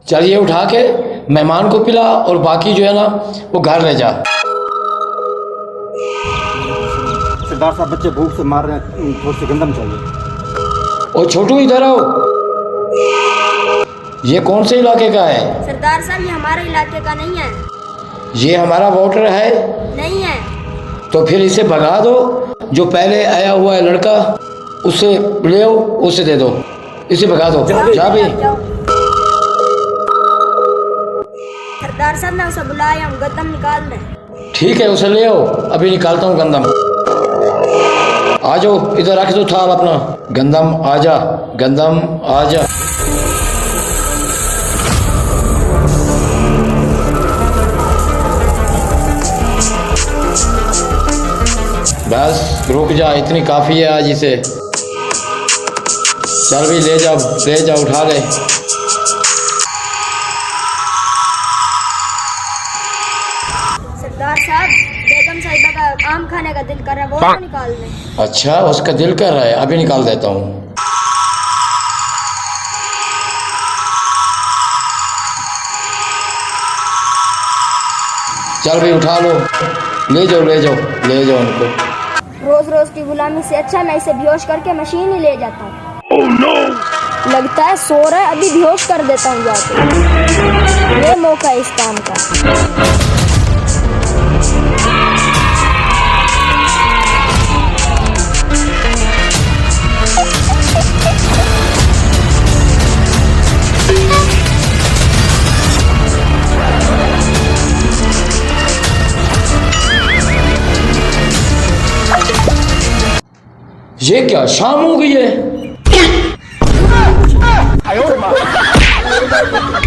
चल ये उठा के मेहमान को पिला और बाकी जो है ना वो घर ले जा। सरदार साहब बच्चे भूख से मार रहे हैं, थोड़ी सी गंदम चाहिए। और छोटू इधर आओ। ये कौन से इलाके का है? सरदार साहब ये हमारे इलाके का नहीं है। ये हमारा वोटर है? नहीं है। तो फिर इसे भगा दो। जो पहले आया हुआ है लड़का उससे ले आओ, उसे दे दो, इसे भगा दो। जा भी। सरदार साहब ने उसे बुलाया, हम गंदम निकाल रहे। ठीक है उसे ले आओ, अभी निकालता हूँ गंदम। आ जाओ, इधर रख दो थाल अपना। गंदम आजा, गंदम आजा। बस रुक जा, इतनी काफ़ी है आज इसे। चल भी ले जा, उठा ले। सरदार साहब बेगम साहिबा का आम खाने का दिल कर रहा है, वो तो निकाल दें। अच्छा उसका दिल कर रहा है, अभी निकाल देता हूँ। चल भी उठा लो, ले जाओ उनको। रोज रोज की गुलामी से अच्छा मैं इसे बेहोश करके मशीन ही ले जाता हूँ। oh, no! लगता है सो रहा है, अभी बेहोश कर देता हूँ जाके। ये मौका है इस काम का। ये क्या शाम हो गई है?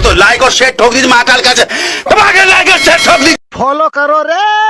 तो लाइक और शेयर ठोक दीजिए महाकाल का। लाइक और शेयर ठोक दीजिए। फॉलो करो रे।